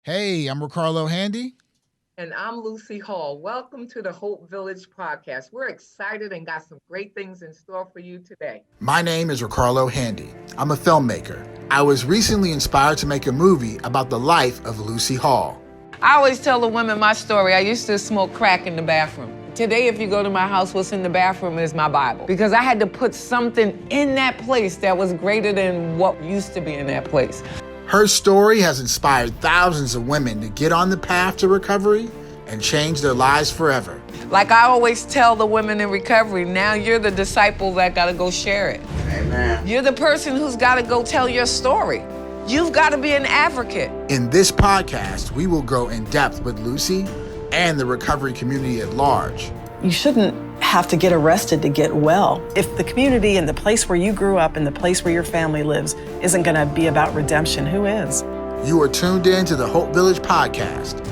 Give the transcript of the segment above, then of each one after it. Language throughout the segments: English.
Hey, I'm Ricardo Handy. And I'm Lucy Hall. Welcome to the Hope Village podcast. We're excited and got some great things in store for you today. My name is Ricardo Handy. I'm a filmmaker. I was recently inspired to make a movie about the life of Lucy Hall. I always tell the women my story. I used to smoke crack in the bathroom. Today, if you go to my house, what's in the bathroom is my Bible. Because I had to put something in that place that was greater than what used to be in that place. Her story has inspired thousands of women to get on the path to recovery and change their lives forever. Like I always tell the women in recovery, now you're the disciple that gotta go share it. Amen. You're the person who's gotta go tell your story. You've gotta be an advocate. In this podcast, we will go in depth with Lucy and the recovery community at large. You shouldn't have to get arrested to get well. If the community and the place where you grew up and the place where your family lives isn't going to be about redemption, who is? You are tuned in to the Hope Village podcast.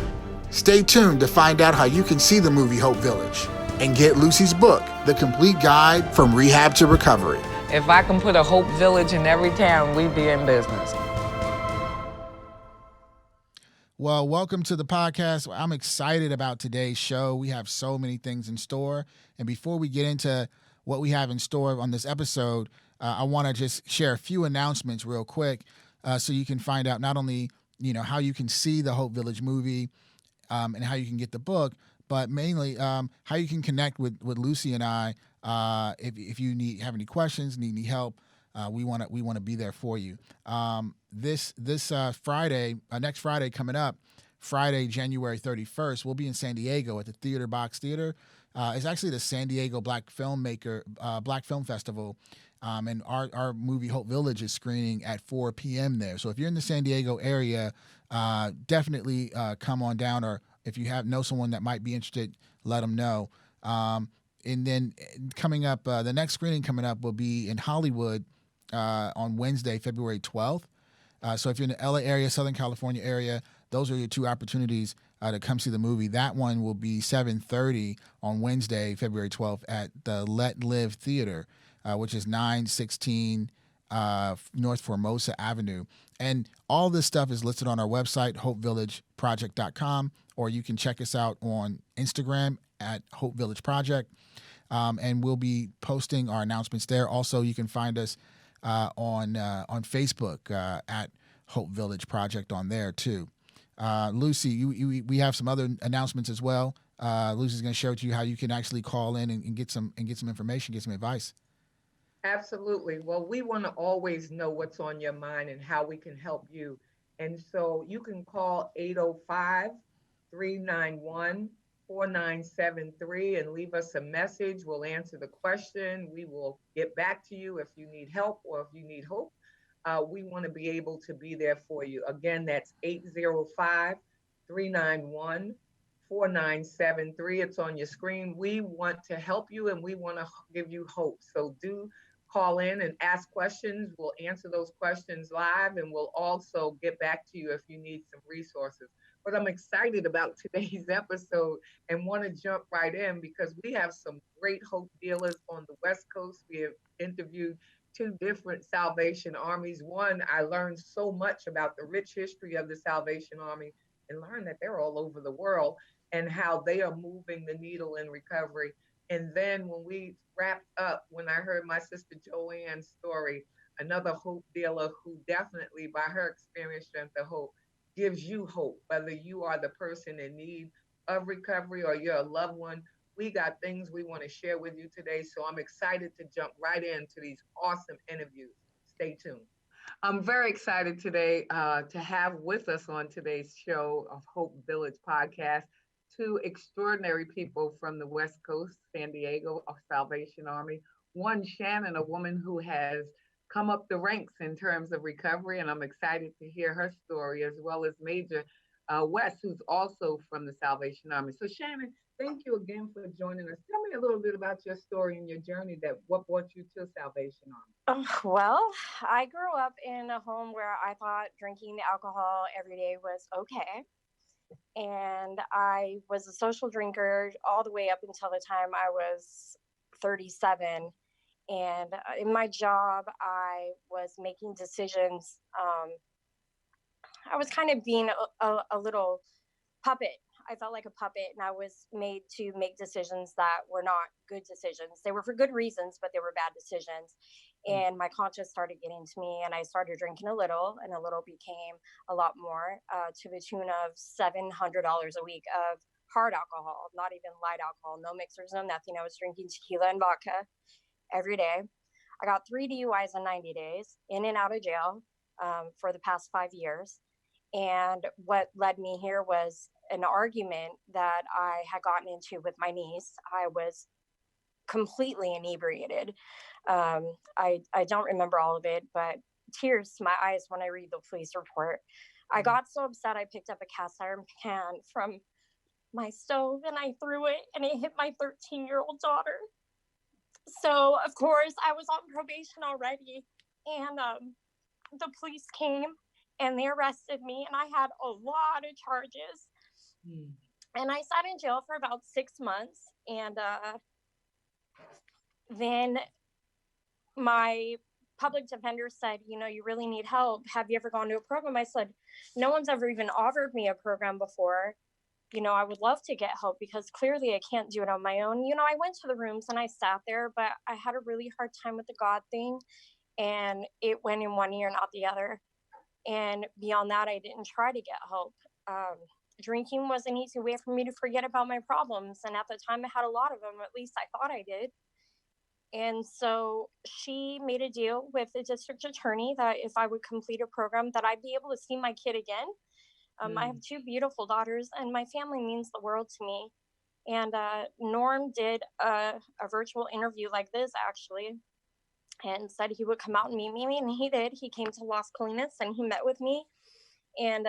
Stay tuned to find out how you can see the movie Hope Village and get Lucy's book, The Complete Guide from Rehab to Recovery. If I can put a Hope Village in every town, we'd be in business. Well, welcome to the podcast. I'm excited about today's show. We have so many things in store. And before we get into what we have in store on this episode, I want to just share a few announcements real quick so you can find out not only, how you can see the Hope Village movie and how you can get the book, but mainly how you can connect with Lucy and I if you have any questions, need any help. We want to be there for you. This Friday, next Friday coming up, Friday, January 31st, we'll be in San Diego at the Theater Box Theater. It's actually the San Diego Black Film Festival. And our movie Hope Village is screening at 4 p.m. there. So if you're in the San Diego area, definitely come on down. Or if you know someone that might be interested, let them know. And then coming up, the next screening coming up will be in Hollywood on Wednesday, February 12th. So if you're in the LA area, Southern California area, those are your two opportunities to come see the movie. That one will be 7:30 on Wednesday, February 12th at the Let Live Theater, which is 916 North Formosa Avenue. And all this stuff is listed on our website, hopevillageproject.com, or you can check us out on Instagram at Hope Village Project. And we'll be posting our announcements there. Also, you can find us on Facebook at Hope Village Project on there too. Lucy, we have some other announcements as well. Lucy's going to share with you how you can actually call in and get some information, get some advice. Absolutely. Well, we want to always know what's on your mind and how we can help you. And so you can call 805-391-4973 and leave us a message. We'll answer the question. We will get back to you if you need help or if you need hope. We want to be able to be there for you. Again, that's 805-391-4973. It's on your screen. We want to help you and we want to give you hope. So do call in and ask questions. We'll answer those questions live and we'll also get back to you if you need some resources. But I'm excited about today's episode and want to jump right in because we have some great hope dealers on the West Coast. We have interviewed two different Salvation Armies. One, I learned so much about the rich history of the Salvation Army and learned that they're all over the world and how they are moving the needle in recovery. And then when we wrapped up, when I heard my sister Joann's story, another hope dealer who definitely, by her experience, strength, and hope, gives you hope, whether you are the person in need of recovery or you're a loved one. We got things we want to share with you today. So I'm excited to jump right into these awesome interviews. Stay tuned. I'm very excited today to have with us on today's show of Hope Village podcast two extraordinary people from the West Coast, San Diego, of Salvation Army. One, Shannon, a woman who has come up the ranks in terms of recovery, and I'm excited to hear her story, as well as Major West, who's also from the Salvation Army. So, Shannon, thank you again for joining us. Tell me a little bit about your story and your journey, that what brought you to Salvation Army. Well, I grew up in a home where I thought drinking alcohol every day was okay. And I was a social drinker all the way up until the time I was 37. And in my job, I was making decisions was kind of being a little puppet. I felt like a puppet, and I was made to make decisions that were not good decisions. They were for good reasons, but they were bad decisions. And my conscience started getting to me, and I started drinking a little, and a little became a lot more, to the tune of $700 a week of hard alcohol, not even light alcohol, no mixers, no nothing. I was drinking tequila and vodka every day. I got 3 DUIs in 90 days, in and out of jail, for the past 5 years. And what led me here was an argument that I had gotten into with my niece. I was completely inebriated. I don't remember all of it, but tears to my eyes when I read the police report. I got so upset I picked up a cast iron pan from my stove and I threw it, and it hit my 13-year-old daughter. So of course I was on probation already, and the police came and they arrested me, and I had a lot of charges. And I sat in jail for about 6 months, and then my public defender said, you know, you really need help. Have you ever gone to a program? I said, no one's ever even offered me a program before. You know, I would love to get help because clearly I can't do it on my own. You know, I went to the rooms and I sat there, but I had a really hard time with the God thing, and it went in one ear and out the other. And beyond that, I didn't try to get help. Drinking was an easy way for me to forget about my problems. And at the time I had a lot of them, at least I thought I did. And so she made a deal with the district attorney that if I would complete a program that I'd be able to see my kid again. I have 2 beautiful daughters, and my family means the world to me. And Norm did a virtual interview like this, actually, and said he would come out and meet me, and he did. He came to Las Colinas and he met with me, and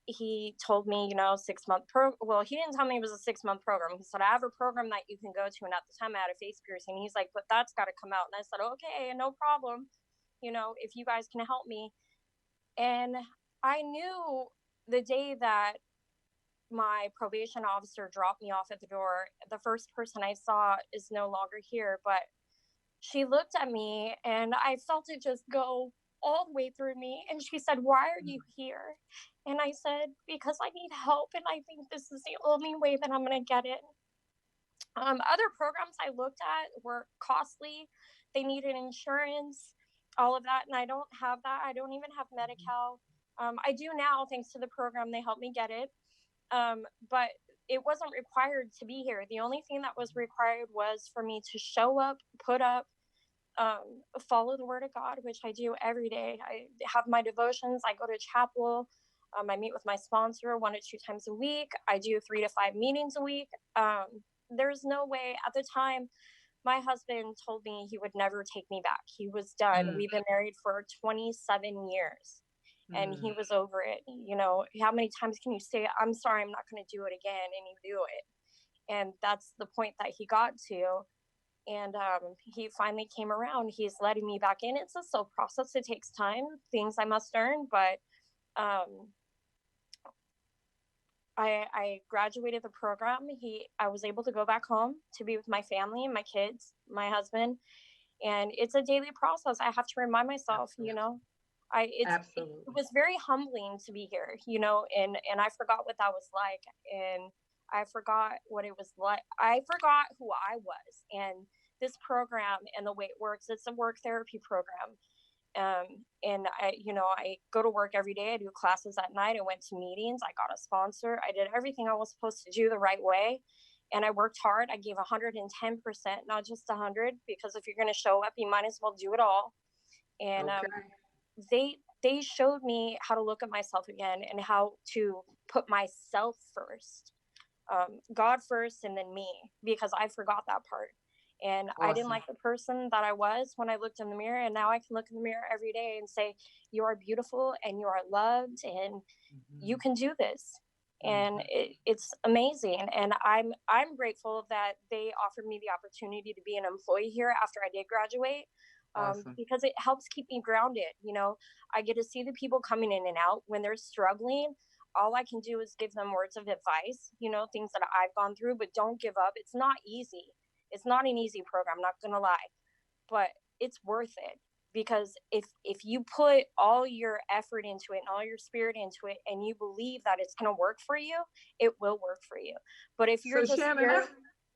he told me, you know, 6-month well, he didn't tell me it was a 6-month program. He said, I have a program that you can go to. And at the time I had a face piercing. He's like, but that's got to come out. And I said, okay, no problem. You know, if you guys can help me. And I knew the day that my probation officer dropped me off at the door, the first person I saw is no longer here, but she looked at me and I felt it just go all the way through me. And she said, why are you here? And I said, because I need help. And I think this is the only way that I'm going to get it. Other programs I looked at were costly. They needed insurance, all of that. And I don't have that. I don't even have Medi-Cal. I do now, thanks to the program. They helped me get it. But it wasn't required to be here. The only thing that was required was for me to show up, put up, follow the word of God, which I do every day. I have my devotions. I go to chapel. I meet with my sponsor 1 to 2 times a week. I do 3 to 5 meetings a week. There's no way. At the time, my husband told me he would never take me back. He was done. We've been married for 27 years. And he was over it. You know, how many times can you say, I'm sorry, I'm not going to do it again, and you do it? And that's the point that he got to. And he finally came around. He's letting me back in. It's a slow process. It takes time, things I must earn. But I graduated the program. I was able to go back home to be with my family and my kids, my husband. And it's a daily process. I have to remind myself, you know, it was very humbling to be here, you know, and I forgot what that was like. And I forgot what it was like. I forgot who I was. And this program and the way it works, it's a work therapy program. And I go to work every day. I do classes at night. I went to meetings. I got a sponsor. I did everything I was supposed to do the right way. And I worked hard. I gave 110%, not just 100, because if you're going to show up, you might as well do it all. And, they showed me how to look at myself again and how to put myself first, God first, and then me, because I forgot that part. And I didn't like the person that I was when I looked in the mirror. And now I can look in the mirror every day and say, you are beautiful and you are loved and you can do this. And it's amazing. And I'm grateful that they offered me the opportunity to be an employee here after I did graduate. Because it helps keep me grounded. You know, I get to see the people coming in and out when they're struggling. All I can do is give them words of advice, you know, things that I've gone through, but don't give up. It's not easy. It's not an easy program, I'm not going to lie, but it's worth it. because if you put all your effort into it and all your spirit into it and you believe that it's going to work for you, it will work for you. But if you're So just Shannon, here,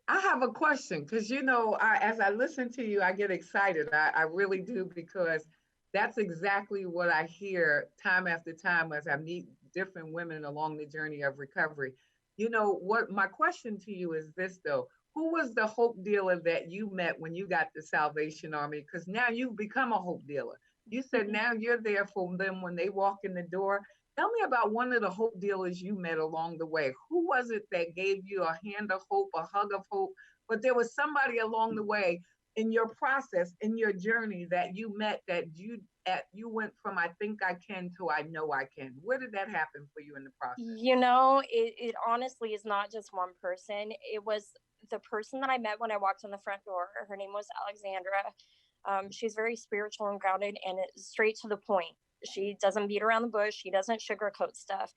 I have a question because as I listen to you, I get excited. I really do, because that's exactly what I hear time after time as I meet different women along the journey of recovery. What my question to you is this though. Who was the hope dealer that you met when you got the Salvation Army? Because now you've become a hope dealer. You said now you're there for them when they walk in the door. Tell me about one of the hope dealers you met along the way. Who was it that gave you a hand of hope, a hug of hope? But there was somebody along the way in your process, in your journey that you met, that you went from I think I can to I know I can. Where did that happen for you in the process? it honestly is not just one person. It was the person that I met when I walked in the front door. Her name was Alexandra. She's very spiritual and grounded and straight to the point. She doesn't beat around the bush. She doesn't sugarcoat stuff.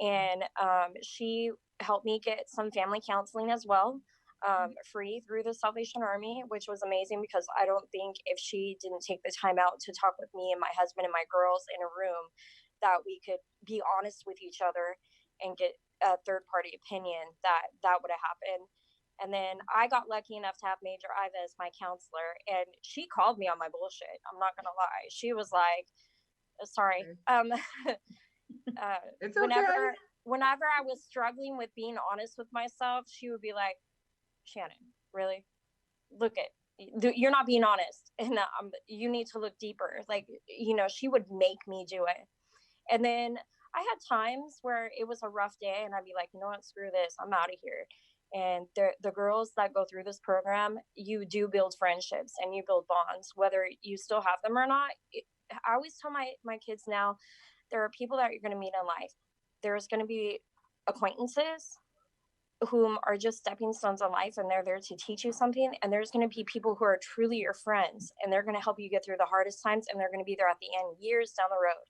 And she helped me get some family counseling as well, free through the Salvation Army, which was amazing because I don't think if she didn't take the time out to talk with me and my husband and my girls in a room, that we could be honest with each other and get a third party opinion, that would have happened. And then I got lucky enough to have Major Iva as my counselor, and she called me on my bullshit. I'm not gonna lie. She was like, sorry. It's Whenever okay. whenever I was struggling with being honest with myself, she would be like, Shannon, really? Look at you're not being honest, and you need to look deeper. Like, she would make me do it. And then I had times where it was a rough day, and I'd be like, you know what, screw this, I'm out of here. And the girls that go through this program, you do build friendships and you build bonds, whether you still have them or not. I always tell my kids now, there are people that you're going to meet in life. There's going to be acquaintances whom are just stepping stones in life, and they're there to teach you something. And there's going to be people who are truly your friends, and they're going to help you get through the hardest times, and they're going to be there at the end, years down the road.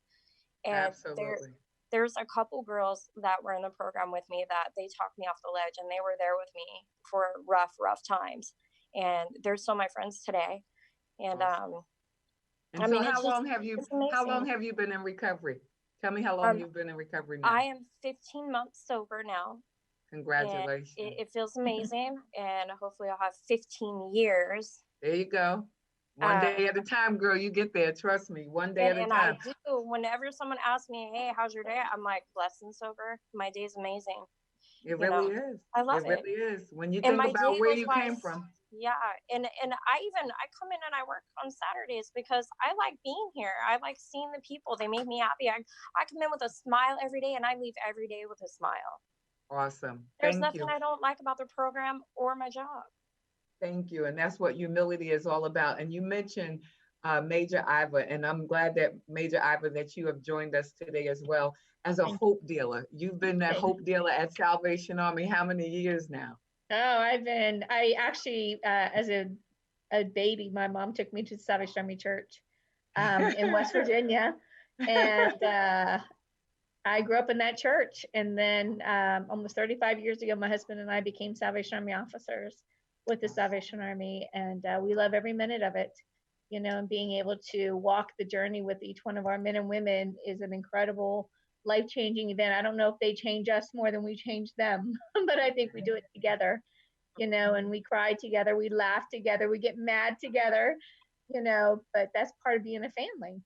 And Absolutely. there's a couple girls that were in the program with me that they talked me off the ledge, and they were there with me for rough times, and they're still my friends today. And Awesome. And I so mean, it's how long amazing. have you been in recovery? Tell me how long you've been in recovery now. I am 15 months sober now, and Congratulations. it feels amazing, and hopefully I'll have 15 years. There you go. One day at a time, girl. You get there. Trust me. One day at a And I time. do. Whenever someone asks me, hey, how's your day? I'm like, blessed and sober. My day's amazing. It really is. I love It it. really is. When you And think my about day where goes you by. came from. Yeah. And I come in and I work on Saturdays because I like being here. I like seeing the people. They make me happy. I come in with a smile every day, and I leave every day with a smile. Awesome. There's Thank nothing you. I don't like about the program or my job. Thank you. And that's what humility is all about. And you mentioned Major Iva, and I'm glad that Major Iva that you have joined us today as well as a hope dealer. You've been that hope dealer at Salvation Army how many years now? Oh, I actually, as a baby, my mom took me to the Salvation Army Church in West Virginia. And I grew up in that church. And then almost 35 years ago, my husband and I became Salvation Army officers with the Salvation Army. And we love every minute of it. And being able to walk the journey with each one of our men and women is an incredible, life-changing event. I don't know if they change us more than we change them, but I think we do it together, and we cry together, we laugh together, we get mad together, but that's part of being a family.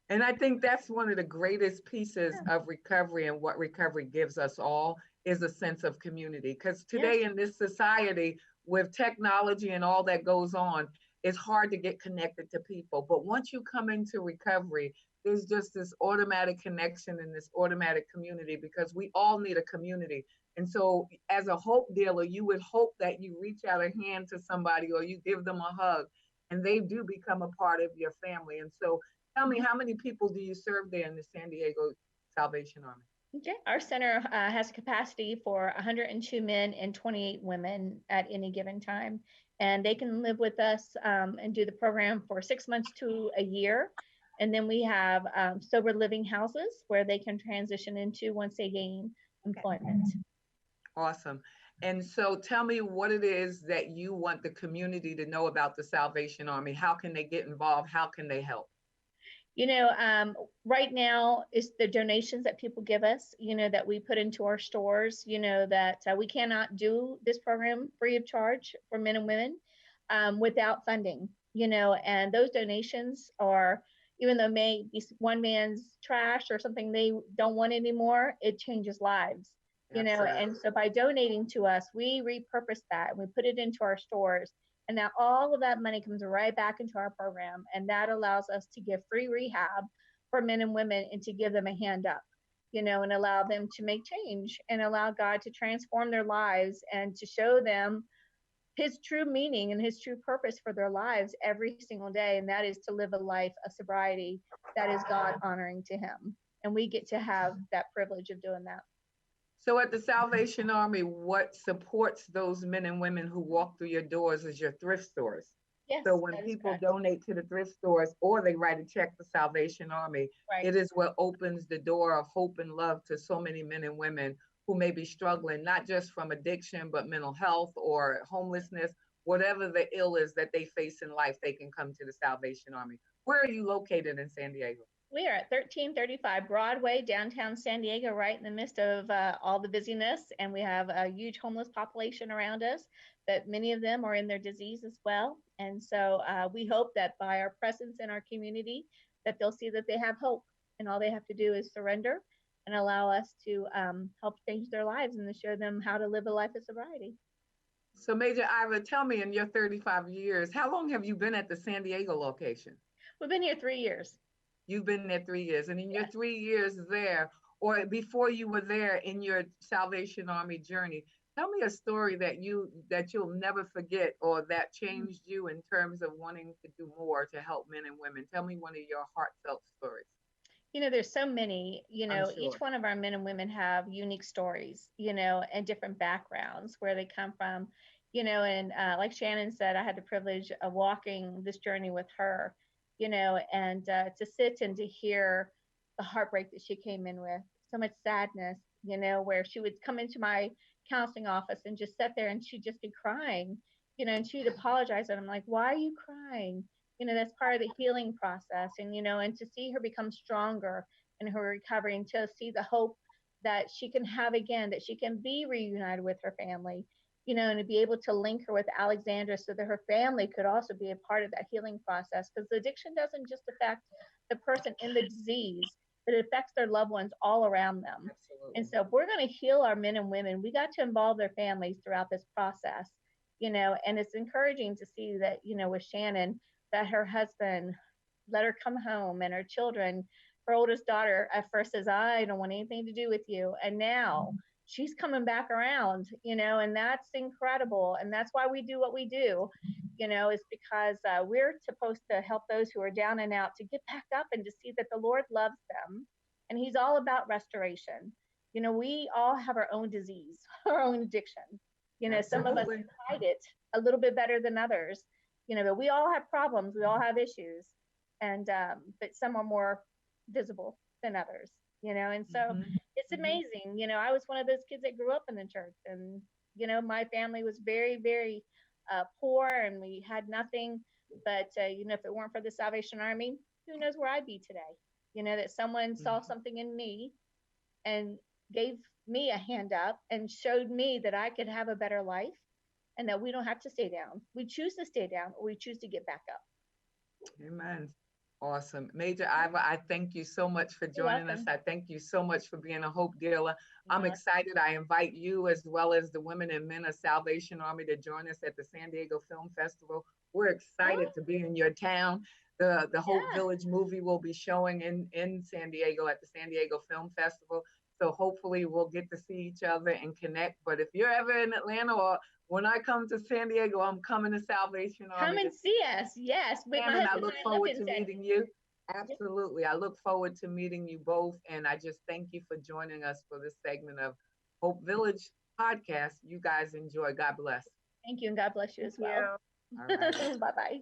And I think that's one of the greatest pieces of recovery, and what recovery gives us all is a sense of community. Because today in this society, with technology and all that goes on, it's hard to get connected to people. But once you come into recovery, there's just this automatic connection and this automatic community, because we all need a community. And so as a hope dealer, you would hope that you reach out a hand to somebody or you give them a hug, and they do become a part of your family. And so tell me, how many people do you serve there in the San Diego Salvation Army? Okay. Our center has capacity for 102 men and 28 women at any given time. And they can live with us and do the program for 6 months to a year. And then we have sober living houses where they can transition into once they gain employment. Awesome. And so tell me what it is that you want the community to know about the Salvation Army. How can they get involved? How can they help? Right now is the donations that people give us, that we put into our stores, that we cannot do this program free of charge for men and women without funding, and those donations are, even though may be one man's trash or something they don't want anymore, it changes lives, and so by donating to us, we repurpose that and we put it into our stores. And now all of that money comes right back into our program. And that allows us to give free rehab for men and women and to give them a hand up, and allow them to make change and allow God to transform their lives and to show them his true meaning and his true purpose for their lives every single day. And that is to live a life of sobriety that is God honoring to him. And we get to have that privilege of doing that. So at the Salvation Army, what supports those men and women who walk through your doors is your thrift stores. Yes, so when people donate to the thrift stores or they write a check for Salvation Army, right, it is what opens the door of hope and love to so many men and women who may be struggling, not just from addiction, but mental health or homelessness, whatever the ill is that they face in life, they can come to the Salvation Army. Where are you located in San Diego? We are at 1335 Broadway, downtown San Diego, right in the midst of all the busyness. And we have a huge homeless population around us, but many of them are in their disease as well. And so we hope that by our presence in our community, that they'll see that they have hope. And all they have to do is surrender and allow us to help change their lives and to show them how to live a life of sobriety. So Major Ira, tell me, in your 35 years, how long have you been at the San Diego location? We've been here 3 years. You've been there 3 years, and in your 3 years there, or before you were there in your Salvation Army journey, tell me a story that you'll never forget or that changed you in terms of wanting to do more to help men and women. Tell me one of your heartfelt stories. There's so many, Sure. Each one of our men and women have unique stories, and different backgrounds where they come from, and like Shannon said, I had the privilege of walking this journey with her, and to sit and to hear the heartbreak that she came in with, so much sadness, where she would come into my counseling office and just sit there and she'd just be crying, and she'd apologize. And I'm like, why are you crying? That's part of the healing process. And, and to see her become stronger in her recovery and to see the hope that she can have again, that she can be reunited with her family, and to be able to link her with Alexandra so that her family could also be a part of that healing process. Because the addiction doesn't just affect the person in the disease, but it affects their loved ones all around them. Absolutely. And so if we're going to heal our men and women, we got to involve their families throughout this process, and it's encouraging to see that, with Shannon, that her husband let her come home, and her children, her oldest daughter at first says, I don't want anything to do with you. And now she's coming back around, and that's incredible. And that's why we do what we do, is because we're supposed to help those who are down and out to get back up and to see that the Lord loves them. And he's all about restoration. We all have our own disease, our own addiction. Some of us hide it a little bit better than others. But we all have problems. We all have issues, and but some are more visible than others, and so it's amazing. I was one of those kids that grew up in the church, and, my family was very, very poor, and we had nothing, but, if it weren't for the Salvation Army, who knows where I'd be today, that someone saw something in me and gave me a hand up and showed me that I could have a better life. And that we don't have to stay down. We choose to stay down, or we choose to get back up. Amen. Awesome. Major Ira, I thank you so much for joining us. I thank you so much for being a hope dealer. I'm excited. I invite you, as well as the women and men of Salvation Army, to join us at the San Diego Film Festival. We're excited to be in your town. The Hope Village movie will be showing in San Diego at the San Diego Film Festival. So hopefully we'll get to see each other and connect. But if you're ever in Atlanta, or when I come to San Diego, I'm coming to Salvation Army. Come and see us. Yes. And I look forward to meeting you. Absolutely. I look forward to meeting you both. And I just thank you for joining us for this segment of Hope Village podcast. You guys enjoy. God bless. Thank you. And God bless you as well. All right. Bye-bye.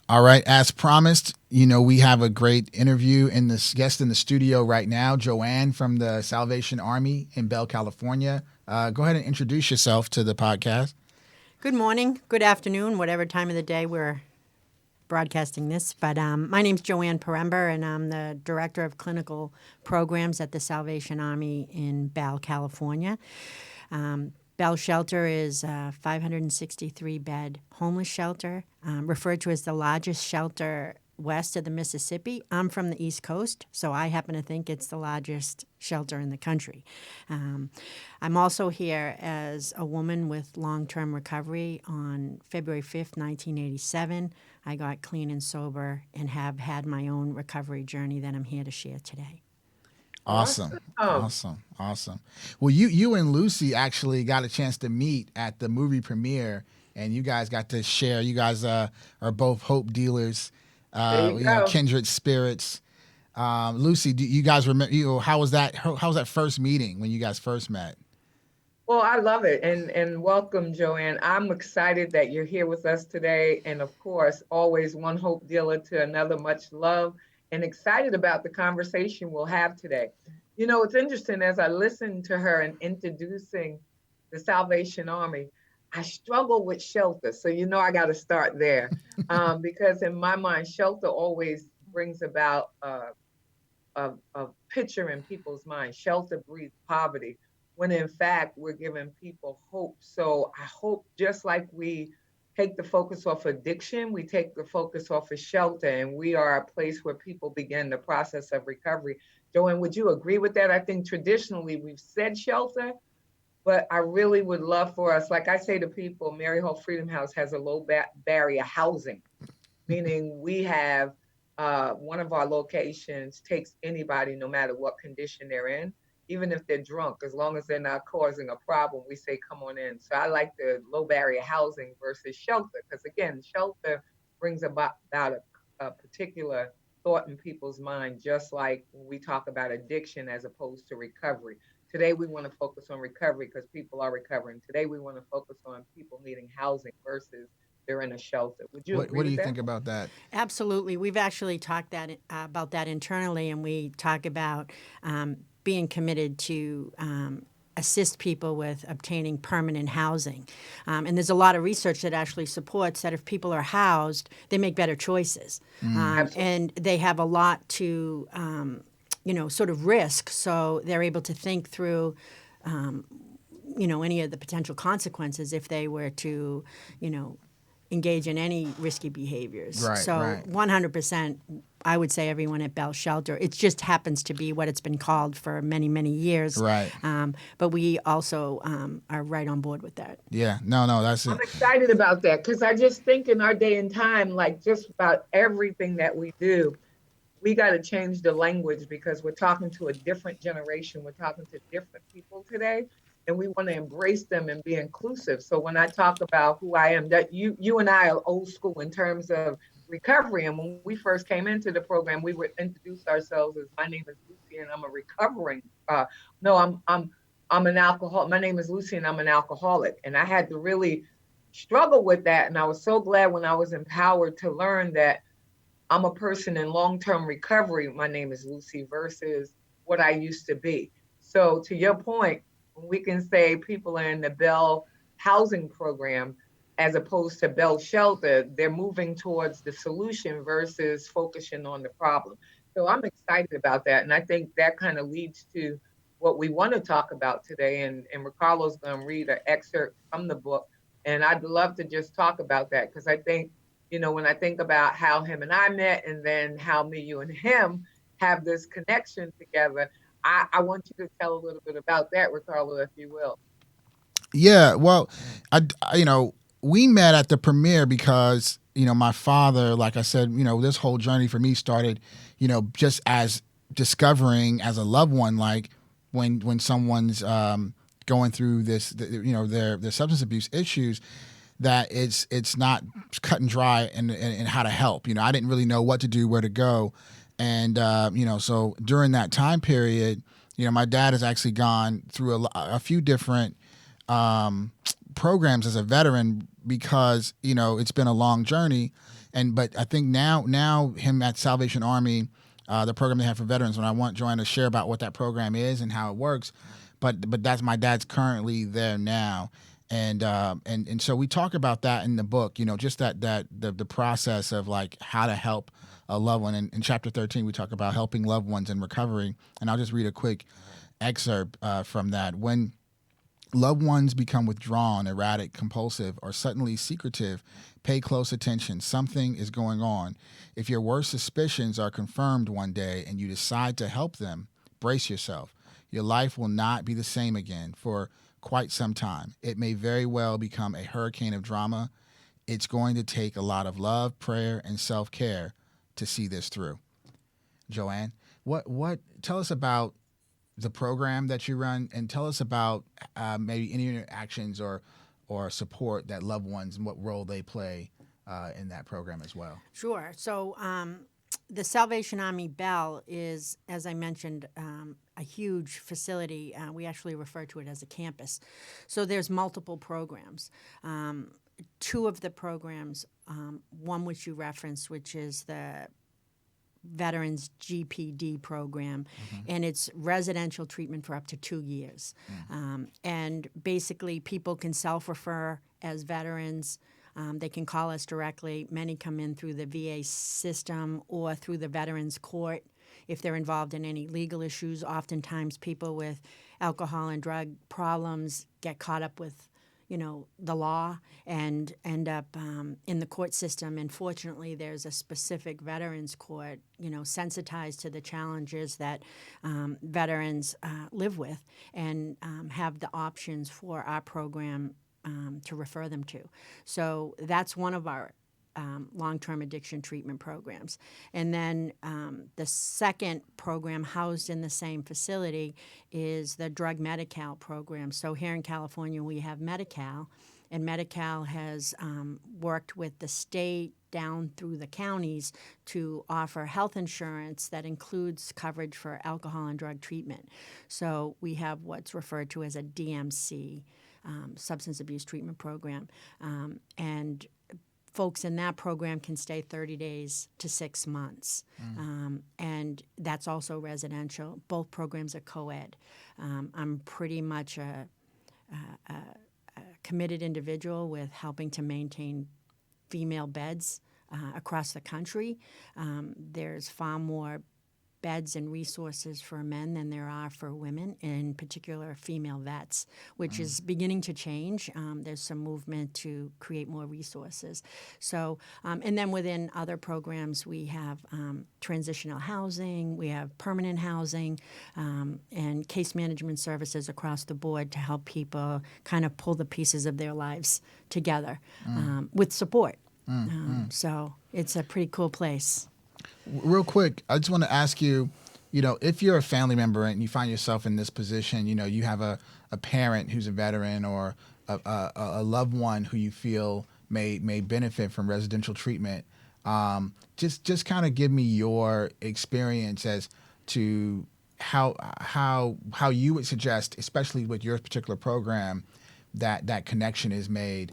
All right, as promised, we have a great interview in this guest in the studio right now, Joann from the Salvation Army in Bell, California. Go ahead and introduce yourself to the podcast. Good morning, good afternoon, whatever time of the day we're broadcasting this, but my name's Joann Poremba, and I'm the Director of Clinical Programs at the Salvation Army in Bell, California. Bell Shelter is a 563-bed homeless shelter, referred to as the largest shelter west of the Mississippi. I'm from the East Coast, so I happen to think it's the largest shelter in the country. I'm also here as a woman with long-term recovery. On February 5th, 1987, I got clean and sober and have had my own recovery journey that I'm here to share today. Awesome. Well, you and Lucy actually got a chance to meet at the movie premiere, and you guys got to share. You guys are both hope dealers, kindred spirits. Lucy, do you guys remember? How was that? How was that first meeting when you guys first met? Well, I love it, and welcome, Joann. I'm excited that you're here with us today, and of course, always one hope dealer to another. Much love, and excited about the conversation we'll have today. You know, it's interesting as I listened to her in introducing the Salvation Army, I struggle with shelter. So, I got to start there because in my mind, shelter always brings about a picture in people's mind. Shelter breeds poverty, when in fact, we're giving people hope. So I hope just like we take the focus off addiction, we take the focus off of shelter, and we are a place where people begin the process of recovery. Joann, would you agree with that? I think traditionally we've said shelter, but I really would love for us, like I say to people, Mary Hall Freedom House has a low barrier housing, meaning we have one of our locations takes anybody, no matter what condition they're in, even if they're drunk, as long as they're not causing a problem, we say, come on in. So I like the low barrier housing versus shelter, because again, shelter brings about a particular thought in people's mind, just like when we talk about addiction as opposed to recovery. Today, we want to focus on recovery because people are recovering. Today, we want to focus on people needing housing versus they're in a shelter. Would you agree What do you with that? think about that? Absolutely. We've actually talked about that internally, and we talk about being committed to assist people with obtaining permanent housing. And there's a lot of research that actually supports that if people are housed, they make better choices. And they have a lot to, sort of risk. So they're able to think through, any of the potential consequences if they were to, engage in any risky behaviors. Right, so right. 100%, I would say everyone at Bell Shelter. It just happens to be what it's been called for many, many years. Right. But we also are right on board with that. Yeah. No, that's it. I'm excited about that because I just think in our day and time, like just about everything that we do, we got to change the language because we're talking to a different generation. We're talking to different people today, and we want to embrace them and be inclusive. So when I talk about who I am, that you and I are old school in terms of recovery. And when we first came into the program, we would introduce ourselves as, my name is Lucy and I'm a recovering. I'm an alcoholic. My name is Lucy and I'm an alcoholic. And I had to really struggle with that. And I was so glad when I was empowered to learn that I'm a person in long-term recovery. My name is Lucy versus what I used to be. So to your point, we can say people are in the Bell housing program as opposed to Bell shelter, they're moving towards the solution versus focusing on the problem. So I'm excited about that. And I think that kind of leads to what we want to talk about today. And Ricardo's going to read an excerpt from the book. And I'd love to just talk about that because I think, when I think about how him and I met and then how me, you, and him have this connection together, I want you to tell a little bit about that, Ricardo, if you will. Yeah, well, we met at the premiere because, my father, like I said, this whole journey for me started, just as discovering as a loved one, like when someone's going through this, their substance abuse issues, that it's not cut and dry and how to help. I didn't really know what to do, where to go. And, so during that time period, my dad has actually gone through a few different programs as a veteran because, it's been a long journey. But I think now him at Salvation Army, the program they have for veterans, and I want Joann to share about what that program is and how it works. But that's my dad's currently there now. And so we talk about that in the book, just the process of like how to help a loved one. In chapter 13, we talk about helping loved ones in recovery. And I'll just read a quick excerpt from that. When loved ones become withdrawn, erratic, compulsive, or suddenly secretive, pay close attention. Something is going on. If your worst suspicions are confirmed one day and you decide to help them, brace yourself. Your life will not be the same again for quite some time. It may very well become a hurricane of drama. It's going to take a lot of love, prayer, and self-care to see this through. Joann, what tell us about the program that you run, and tell us about maybe any interactions or support that loved ones and what role they play in that program as well. Sure. So the Salvation Army Bell is, as I mentioned, a huge facility. We actually refer to it as a campus. So there's multiple programs. Two of the programs, one which you referenced, which is the Veterans GPD program, and it's residential treatment for up to 2 years. And basically, people can self-refer as veterans. They can call us directly. Many come in through the VA system or through the Veterans Court if they're involved in any legal issues. Oftentimes, people with alcohol and drug problems get caught up with the law and end up in the court system. And fortunately, there's a specific veterans court, sensitized to the challenges that veterans live with and have the options for our program to refer them to. So that's one of our long-term addiction treatment programs. And then the second program housed in the same facility is the Drug Medi-Cal program. So here in California, we have Medi-Cal, and Medi-Cal has worked with the state down through the counties to offer health insurance that includes coverage for alcohol and drug treatment. So we have what's referred to as a DMC, substance abuse treatment program, and folks in that program can stay 30 days to 6 months, and that's also residential. Both programs are co-ed. I'm pretty much a committed individual with helping to maintain female beds across the country. There's far more beds and resources for men than there are for women, in particular female vets, which is beginning to change. There's some movement to create more resources. So, and then within other programs, we have transitional housing, we have permanent housing, and case management services across the board to help people kind of pull the pieces of their lives together with support. So it's a pretty cool place. Real quick, I just want to ask you, if you're a family member and you find yourself in this position, you have a parent who's a veteran or a loved one who you feel may benefit from residential treatment, just kind of give me your experience as to how you would suggest, especially with your particular program, that connection is made.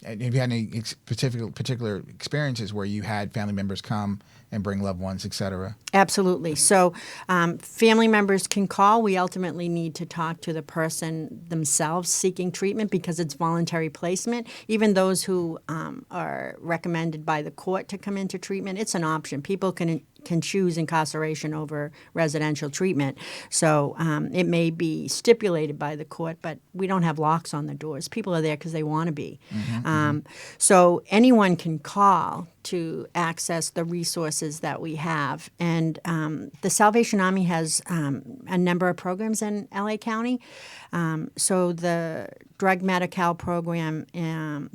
And have you had any particular experiences where you had family members come and bring loved ones, et cetera? Absolutely. So family members can call. We ultimately need to talk to the person themselves seeking treatment because it's voluntary placement. Even those who are recommended by the court to come into treatment, it's an option. People can choose incarceration over residential treatment. So it may be stipulated by the court, but we don't have locks on the doors. People are there because they want to be. So anyone can call to access the resources that we have. And the Salvation Army has a number of programs in LA County. So the Drug Medi-Cal program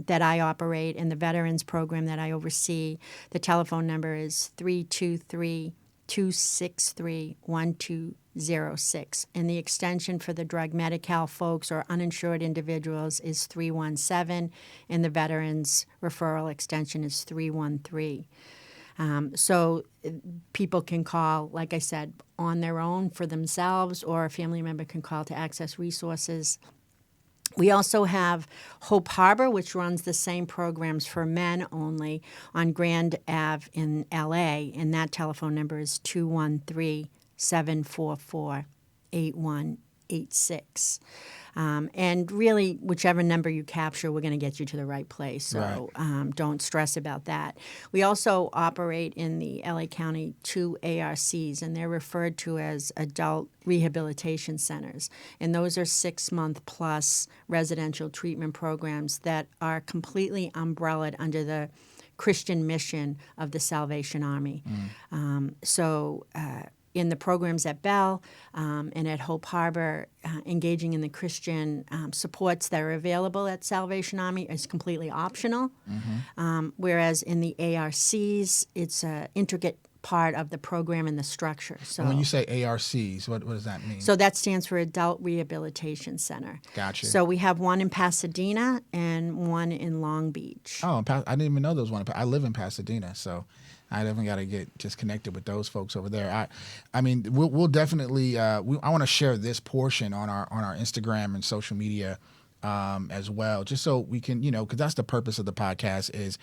that I operate and the Veterans program that I oversee, the telephone number is 323-263-1206. And the extension for the Drug Medi-Cal folks or uninsured individuals is 317, and the Veterans referral extension is 313. So people can call, like I said, on their own for themselves, or a family member can call to access resources. We also have Hope Harbor, which runs the same programs for men only on Grand Ave in LA, and that telephone number is 213-744-8186. And really, whichever number you capture, we're going to get you to the right place. So don't stress about that. We also operate in the LA County 2 ARCs, and they're referred to as adult rehabilitation centers. And those are 6-month plus residential treatment programs that are completely umbrellaed under the Christian mission of the Salvation Army. In the programs at Bell and at Hope Harbor, engaging in the Christian supports that are available at Salvation Army is completely optional, whereas in the ARCs, it's an intricate part of the program and the structure. So And when you say ARCs, what does that mean? So that stands for Adult Rehabilitation Center. Gotcha. So we have one in Pasadena and one in Long Beach. Oh, I didn't even know there was one. I live in Pasadena, so I definitely got to get just connected with those folks over there. I mean, we'll definitely. I want to share this portion on our Instagram and social media as well, just so we can, because that's the purpose of the podcast is,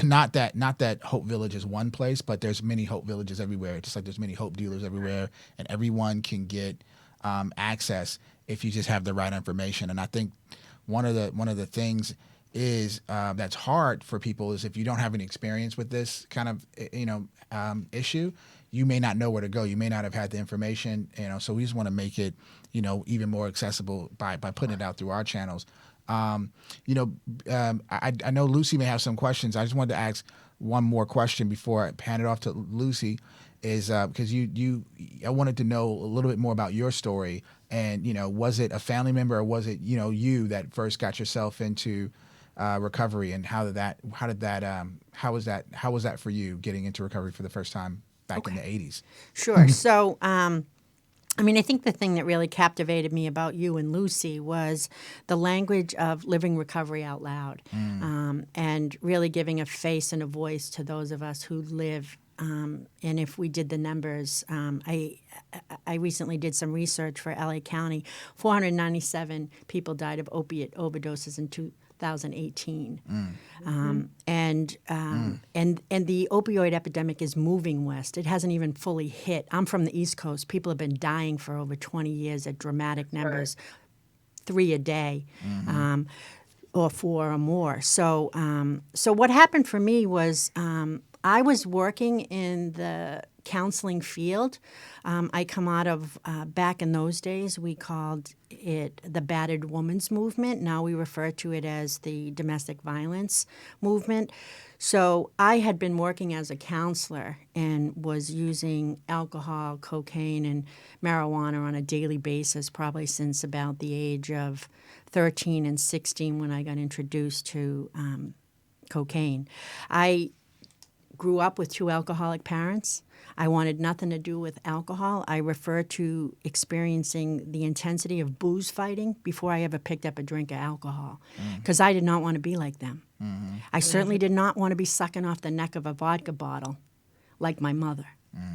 not that Hope Village is one place, but there's many Hope Villages everywhere, just like there's many Hope dealers everywhere, and everyone can get access if you just have the right information. And I think one of the things is that's hard for people is if you don't have any experience with this kind of issue, you may not know where to go. You may not have had the information, so we just want to make it even more accessible by putting it out through our channels. I know Lucy may have some questions. I just wanted to ask one more question before I hand it off to Lucy, is because I wanted to know a little bit more about your story, and was it a family member or was it you that first got yourself into recovery, and how was that for you getting into recovery for the first time back in the 80s? Sure. So, I think the thing that really captivated me about you and Lucy was the language of living recovery out loud, and really giving a face and a voice to those of us who live. And if we did the numbers, I recently did some research for LA County. 497 people died of opiate overdoses in 2018. And the opioid epidemic is moving west. It hasn't even fully hit. I'm from the East Coast. People have been dying for over 20 years at dramatic numbers, 3 a day. Or 4 or more. So what happened for me was I was working in the counseling field. I come out of, back in those days, we called it the battered woman's movement. Now we refer to it as the domestic violence movement. So I had been working as a counselor and was using alcohol, cocaine, and marijuana on a daily basis, probably since about the age of 13 and 16 when I got introduced to cocaine. I grew up with 2 alcoholic parents. I wanted nothing to do with alcohol. I refer to experiencing the intensity of booze fighting before I ever picked up a drink of alcohol, because I did not want to be like them. I certainly did not want to be sucking off the neck of a vodka bottle like my mother.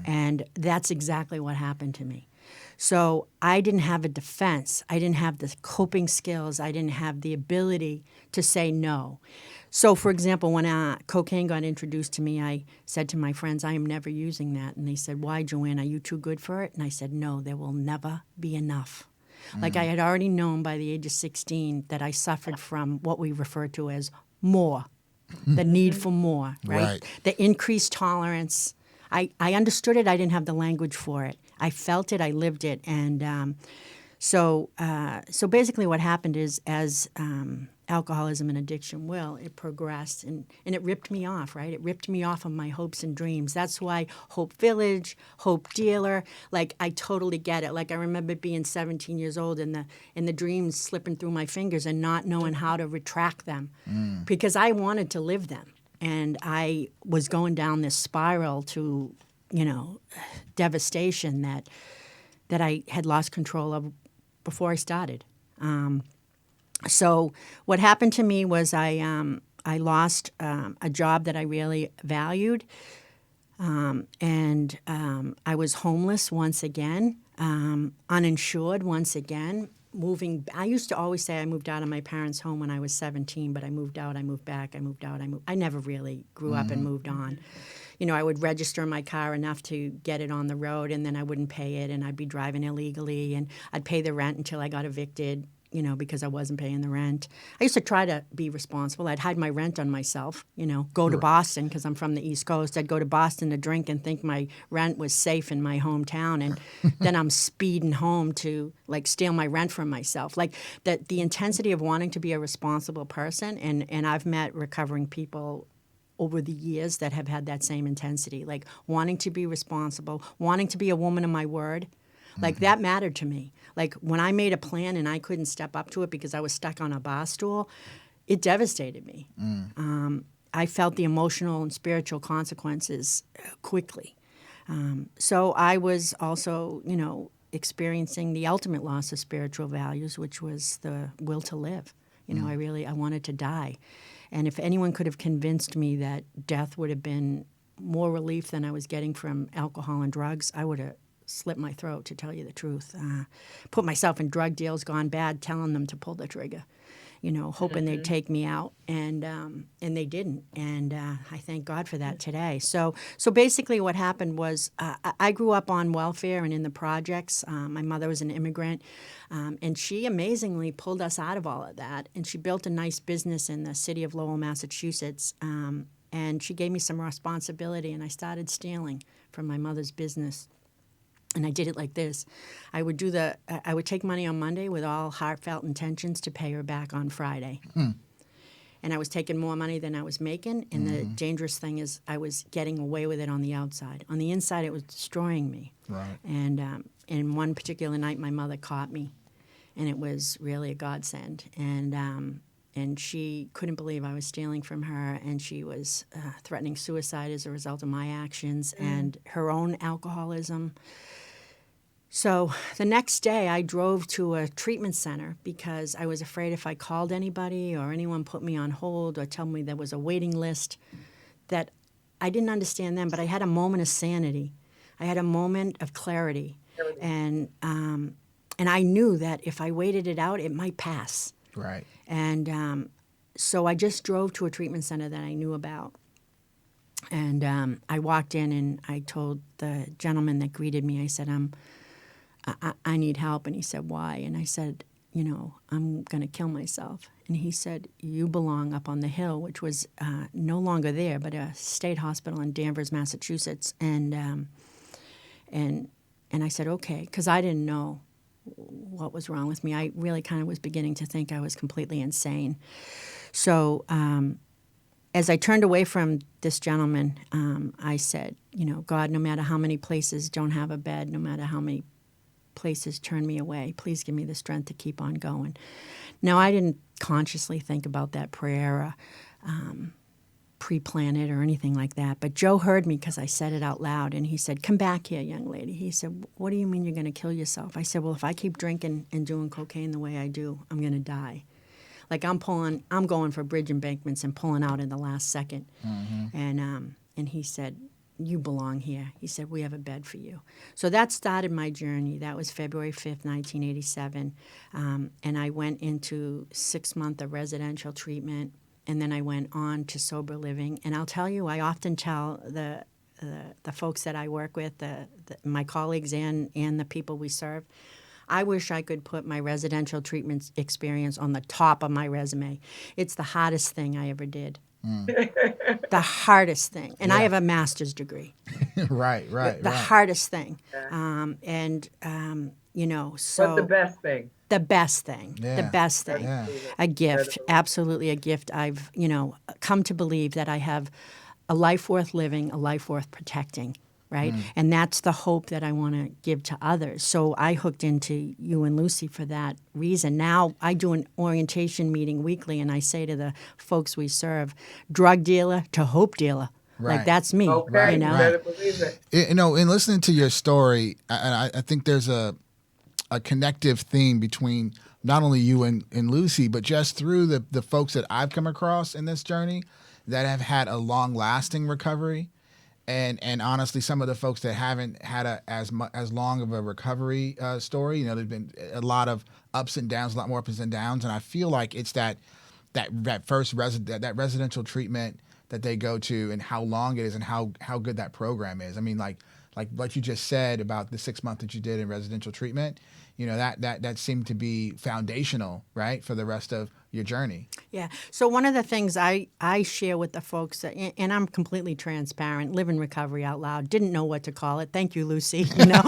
And that's exactly what happened to me. So I didn't have a defense. I didn't have the coping skills. I didn't have the ability to say no. So, for example, when cocaine got introduced to me, I said to my friends, I am never using that. And they said, why, Joann? Are you too good for it? And I said, no, there will never be enough. Like I had already known by the age of 16 that I suffered from what we refer to as more, the need for more, right? The increased tolerance. I understood it. I didn't have the language for it. I felt it. I lived it. And so basically what happened is as alcoholism and addiction it progressed and it ripped me off, right? It ripped me off of my hopes and dreams. That's why Hope Village, Hope Dealer, like I totally get it. Like I remember being 17 years old and the dreams slipping through my fingers and not knowing how to retract them because I wanted to live them. And I was going down this spiral to, devastation that I had lost control of before I started. So what happened to me was I lost a job that I really valued, and I was homeless once again, uninsured once again. I used to always say I moved out of my parents' home when I was 17, but I moved out, I moved back, I moved out, I never really grew up and moved on. I would register my car enough to get it on the road, and then I wouldn't pay it, and I'd be driving illegally, and I'd pay the rent until I got evicted, because I wasn't paying the rent. I used to try to be responsible. I'd hide my rent on myself, go to Boston because I'm from the East Coast. I'd go to Boston to drink and think my rent was safe in my hometown, and then I'm speeding home to steal my rent from myself. The intensity of wanting to be a responsible person, and I've met recovering people over the years that have had that same intensity, wanting to be responsible, wanting to be a woman of my word. That mattered to me. When I made a plan and I couldn't step up to it because I was stuck on a bar stool, it devastated me. I felt the emotional and spiritual consequences quickly. So I was also, experiencing the ultimate loss of spiritual values, which was the will to live. I wanted to die. And if anyone could have convinced me that death would have been more relief than I was getting from alcohol and drugs, I would have slit my throat, to tell you the truth. Put myself in drug deals gone bad, telling them to pull the trigger, hoping they'd take me out, and they didn't. And I thank God for that today. So basically what happened was I grew up on welfare and in the projects. My mother was an immigrant, and she amazingly pulled us out of all of that, and she built a nice business in the city of Lowell, Massachusetts, and she gave me some responsibility, and I started stealing from my mother's business. And I did it like this. I would take money on Monday with all heartfelt intentions to pay her back on Friday. And I was taking more money than I was making. And the dangerous thing is I was getting away with it on the outside. On the inside, it was destroying me. Right. And one particular night, my mother caught me. And it was really a godsend. And she couldn't believe I was stealing from her. And she was threatening suicide as a result of my actions and her own alcoholism. So the next day, I drove to a treatment center because I was afraid if I called anybody or anyone put me on hold or tell me there was a waiting list, that I didn't understand them, but I had a moment of sanity. I had a moment of clarity. And I knew that if I waited it out, it might pass. Right. And so I just drove to a treatment center that I knew about. And I walked in and I told the gentleman that greeted me, I said, I need help. And he said, why? And I said, I'm going to kill myself. And he said, you belong up on the hill, which was no longer there, but a state hospital in Danvers, Massachusetts. And I said, okay, because I didn't know what was wrong with me. I really kind of was beginning to think I was completely insane. So as I turned away from this gentleman, I said, God, no matter how many places don't have a bed, no matter how many places turn me away, please give me the strength to keep on going. Now, I didn't consciously think about that prayer or pre-plan it or anything like that, but Joe heard me because I said it out loud, and he said, come back here, young lady. He said, what do you mean you're going to kill yourself? I said, well, if I keep drinking and doing cocaine the way I do, I'm going to die. I'm going for bridge embankments and pulling out in the last second. And he said, you belong here. He said, we have a bed for you. So that started my journey. That was February 5th, 1987. And I went into 6 months of residential treatment, and then I went on to sober living. And I'll tell you, I often tell the folks that I work with, my colleagues and the people we serve, I wish I could put my residential treatment experience on the top of my resume. It's the hardest thing I ever did. The hardest thing. And I have a master's degree. Right. The hardest thing. Yeah. So. But the best thing. The best thing. Yeah. The best thing. Yeah. A gift. Absolutely a gift. I've, come to believe that I have a life worth living, a life worth protecting. Right? And that's the hope that I want to give to others. So I hooked into you and Lucy for that reason. Now I do an orientation meeting weekly, and I say to the folks we serve, drug dealer to hope dealer. Right. That's me. Okay, You know? you better believe it. In listening to your story, I think there's a connective theme between not only you and Lucy, but just through the folks that I've come across in this journey that have had a long-lasting recovery. And honestly, some of the folks that haven't had as long of a recovery story, there's been a lot of ups and downs, a lot more ups and downs, and I feel like it's that first residential treatment that they go to and how long it is and how good that program is. I mean, like what you just said about the 6 months that you did in residential treatment, you know, that seemed to be foundational, right, for the rest of your journey. Yeah. So one of the things I share with the folks, and I'm completely transparent, live in recovery out loud, didn't know what to call it. Thank you, Lucy. You know,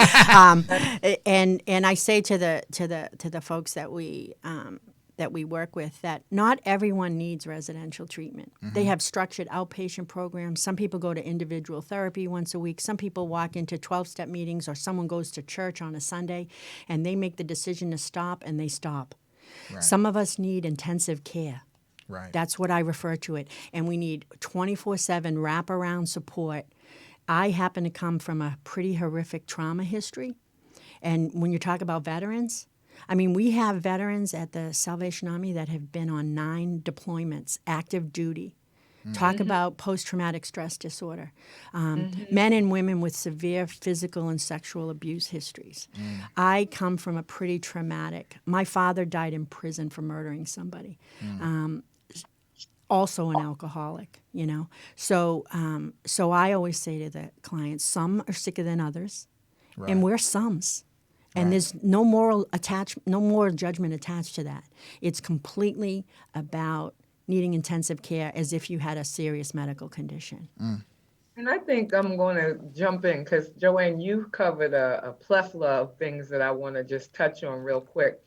and I say to the folks that we work with that not everyone needs residential treatment. Mm-hmm. They have structured outpatient programs. Some people go to individual therapy once a week. Some people walk into 12-step meetings, or someone goes to church on a Sunday, and they make the decision to stop, and they stop. Right. Some of us need intensive care. Right. That's what I refer to it. And we need 24/7 wraparound support. I happen to come from a pretty horrific trauma history. And when you talk about veterans, I mean, we have veterans at the Salvation Army that have been on 9 deployments, active duty. Talk about post-traumatic stress disorder. Men and women with severe physical and sexual abuse histories. I come from a pretty traumatic. My father died in prison for murdering somebody. Also an alcoholic, you know. So I always say to the clients, some are sicker than others, right. And we're somes. And there's no moral judgment attached to that. It's completely about needing intensive care as if you had a serious medical condition. And I think I'm going to jump in because, Joann, you covered a plethora of things that I want to just touch on real quick,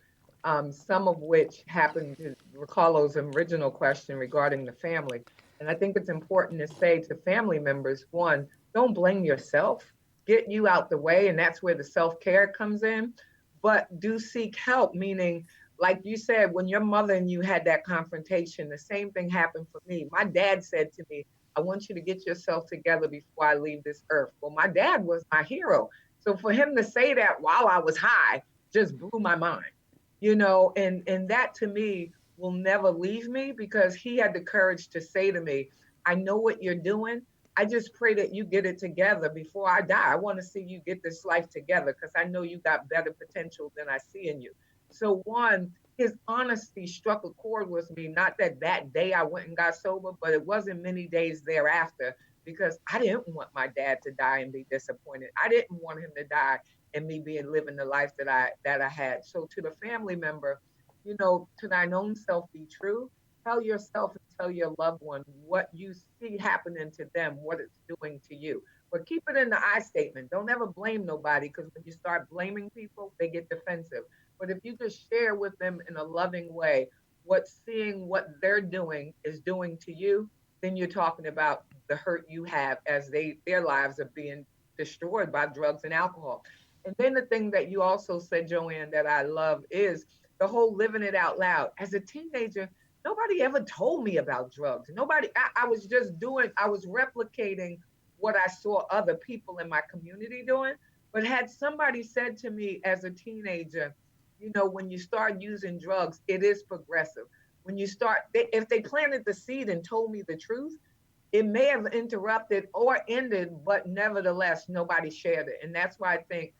some of which happened to Carlo's original question regarding the family. And I think it's important to say to family members, one, don't blame yourself. Get you out the way, and that's where the self-care comes in. But do seek help, meaning, like you said, when your mother and you had that confrontation, the same thing happened for me. My dad said to me, I want you to get yourself together before I leave this earth. Well, my dad was my hero. So for him to say that while I was high just blew my mind, you know, and that to me will never leave me because he had the courage to say to me, I know what you're doing. I just pray that you get it together before I die. I want to see you get this life together because I know you got better potential than I see in you. So one, his honesty struck a chord with me, not that day I went and got sober, but it wasn't many days thereafter because I didn't want my dad to die and be disappointed. I didn't want him to die and me living the life that I had. So to the family member, you know, to thine own self be true. Tell yourself and tell your loved one what you see happening to them, what it's doing to you. But keep it in the I statement. Don't ever blame nobody because when you start blaming people, they get defensive. But if you just share with them in a loving way seeing what they're doing is doing to you, then you're talking about the hurt you have as their lives are being destroyed by drugs and alcohol. And then the thing that you also said, Joann, that I love is the whole living it out loud. As a teenager, nobody ever told me about drugs. I was replicating what I saw other people in my community doing. But had somebody said to me as a teenager, you know, when you start using drugs, it is progressive. When you start, if they planted the seed and told me the truth, it may have interrupted or ended, but nevertheless, nobody shared it. And that's why I think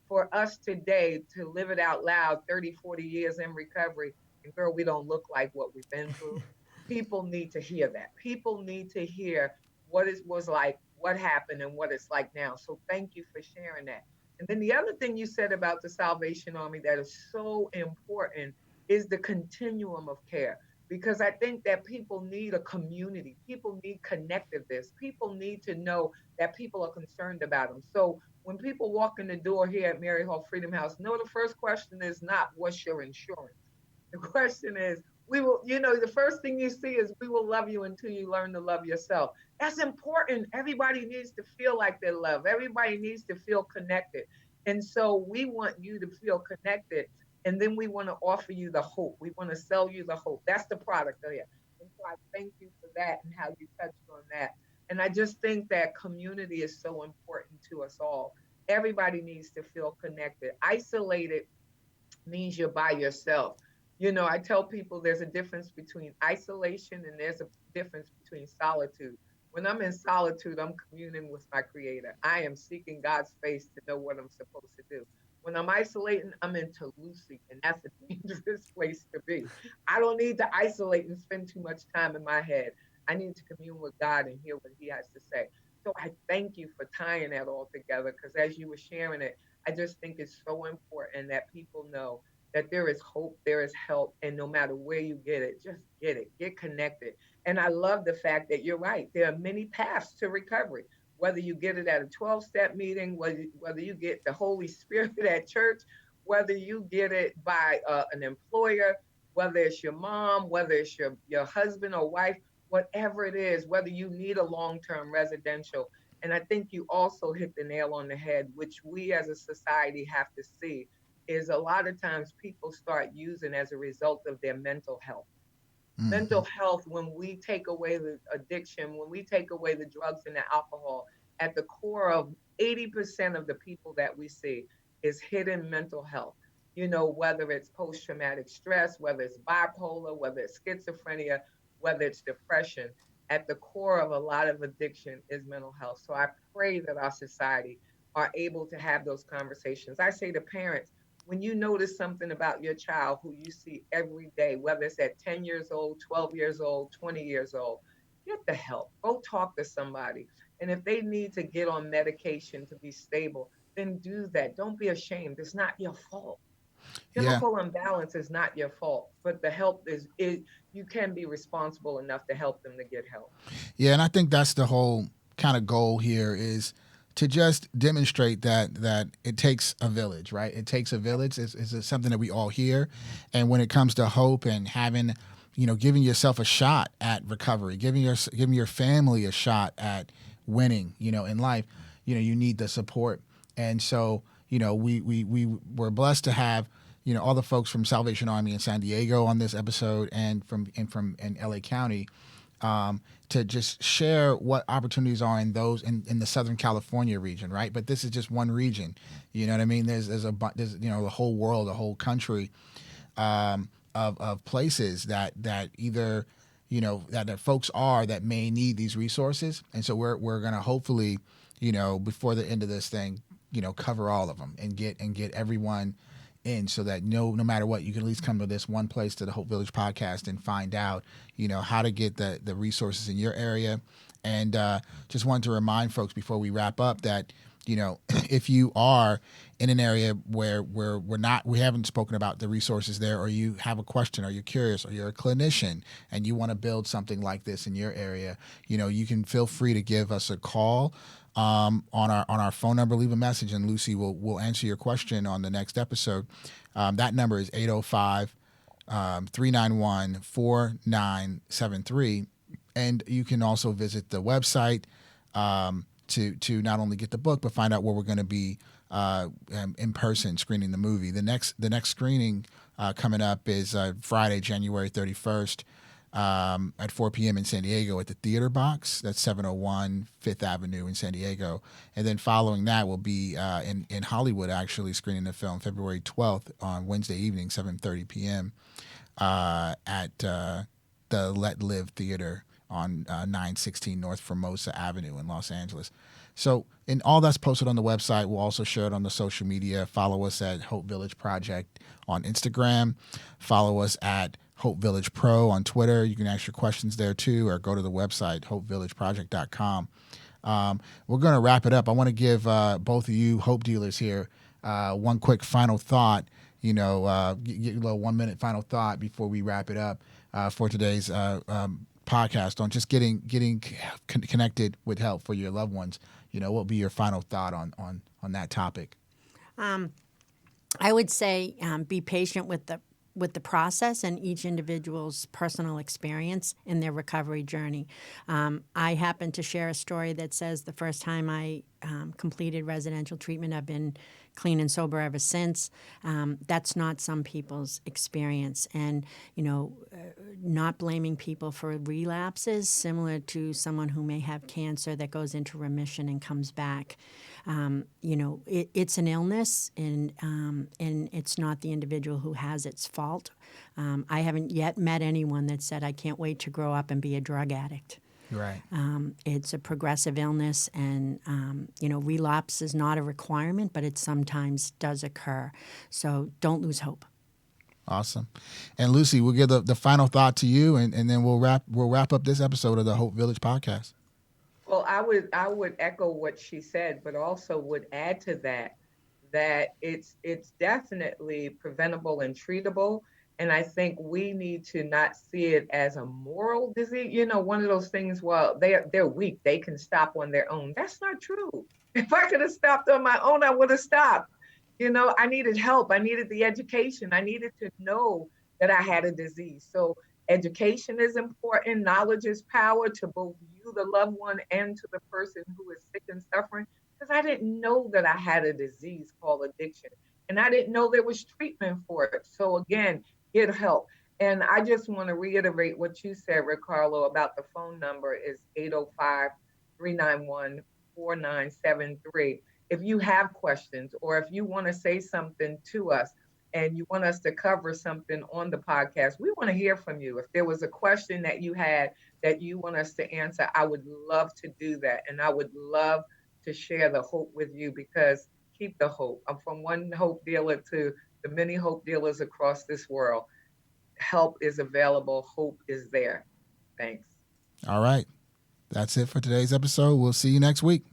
for us today to live it out loud, 30, 40 years in recovery, and girl, we don't look like what we've been through. People need to hear that. People need to hear what it was like, what happened, and what it's like now. So thank you for sharing that. And then the other thing you said about the Salvation Army that is so important is the continuum of care. Because I think that people need a community. People need connectiveness. People need to know that people are concerned about them. So when people walk in the door here at Mary Hall Freedom House, no, the first question is not what's your insurance. The question is, we will, you know, the first thing you see is we will love you until you learn to love yourself. That's important. Everybody needs to feel like they're loved. Everybody needs to feel connected. And so we want you to feel connected. And then we want to offer you the hope. We want to sell you the hope. That's the product there. And so I thank you for that and how you touched on that. And I just think that community is so important to us all. Everybody needs to feel connected. Isolated means you're by yourself. You know, I tell people there's a difference between isolation and there's a difference between solitude. When I'm in solitude, I'm communing with my creator. I am seeking God's face to know what I'm supposed to do. When I'm isolating, I'm into Lucy, and that's a dangerous place to be. I don't need to isolate and spend too much time in my head. I need to commune with God and hear what he has to say. So I thank you for tying that all together, because as you were sharing it, I just think it's so important that people know that there is hope, there is help, and no matter where you get it, get connected. And I love the fact that you're right. There are many paths to recovery. Whether you get it at a 12-step meeting, whether you get the Holy Spirit at church, whether you get it by an employer, whether it's your mom, whether it's your husband or wife, whatever it is, whether you need a long-term residential. And I think you also hit the nail on the head, which we as a society have to see, is a lot of times people start using as a result of their mental health. Mm-hmm. Mental health, when we take away the addiction, when we take away the drugs and the alcohol, at the core of 80% of the people that we see is hidden mental health. Whether it's post traumatic stress, whether it's bipolar, whether it's schizophrenia, whether it's depression, at the core of a lot of addiction is mental health. So I pray that our society are able to have those conversations. I say to parents, when you notice something about your child who you see every day, whether it's at 10 years old, 12 years old, 20 years old, get the help. Go talk to somebody. And if they need to get on medication to be stable, then do that. Don't be ashamed. It's not your fault. Yeah. Chemical imbalance is not your fault, but the help is you can be responsible enough to help them to get help. Yeah, and I think that's the whole kind of goal here is to just demonstrate that it takes a village, right? It takes a village. It's something that we all hear, and when it comes to hope and having, giving yourself a shot at recovery, giving your family a shot at winning, in life, you need the support, and so we were blessed to have all the folks from Salvation Army in San Diego on this episode and from LA County, to just share what opportunities are in the Southern California region, right? But this is just one region. You know what I mean? There's the whole world, the whole country, of places that either that folks are that may need these resources, and so we're gonna hopefully before the end of this thing cover all of them and get everyone in, so that no matter what, you can at least come to this one place, to the Hope Village podcast, and find out how to get the resources in your area. And just wanted to remind folks before we wrap up that if you are in an area where we haven't spoken about the resources there, or you have a question, or you're curious, or you're a clinician and you want to build something like this in your area, you can feel free to give us a call on our phone number. Leave a message, and Lucy will answer your question on the next episode. That number is 805 391 4973. And you can also visit the website to not only get the book, but find out where we're going to be in person screening the movie. The next screening coming up is Friday, January 31st. At 4 p.m. in San Diego at the Theater Box. That's 701 Fifth Avenue in San Diego. And then following that, we'll be in Hollywood, actually screening the film February 12th on Wednesday evening, 7:30 p.m. At the Let Live Theater on 916 North Formosa Avenue in Los Angeles. So, and all that's posted on the website. We'll also share it on the social media. Follow us at Hope Village Project on Instagram. Follow us at Hope Village Pro on Twitter. You can ask your questions there too, or go to the website, hopevillageproject.com. We're going to wrap it up. I want to give both of you Hope Dealers here one quick final thought, get a little 1 minute final thought before we wrap it up for today's podcast on just getting connected with help for your loved ones. What will be your final thought on that topic? I would say be patient with the process and each individual's personal experience in their recovery journey. I happen to share a story that says the first time I completed residential treatment, I've been clean and sober ever since. That's not some people's experience. And, not blaming people for relapses, similar to someone who may have cancer that goes into remission and comes back. It's an illness, and it's not the individual who has its fault. I haven't yet met anyone that said, I can't wait to grow up and be a drug addict. Right. It's a progressive illness, and, relapse is not a requirement, but it sometimes does occur. So don't lose hope. Awesome. And Lucy, we'll give the final thought to you, and then we'll wrap up this episode of the Hope Village podcast. Well, I would echo what she said, but also would add to that it's definitely preventable and treatable. And I think we need to not see it as a moral disease. One of those things. Well, they're weak. They can stop on their own. That's not true. If I could have stopped on my own, I would have stopped. I needed help. I needed the education. I needed to know that I had a disease. So education is important. Knowledge is power to both you, the loved one, and to the person who is sick and suffering. Because I didn't know that I had a disease called addiction. And I didn't know there was treatment for it. So again, get help. And I just want to reiterate what you said, Ricardo, about the phone number is 805-391-4973. If you have questions or if you want to say something to us and you want us to cover something on the podcast, we want to hear from you. If there was a question that you had that you want us to answer, I would love to do that. And I would love to share the hope with you, because keep the hope. I'm from one hope dealer to the many hope dealers across this world. Help is available. Hope is there. Thanks. All right. That's it for today's episode. We'll see you next week.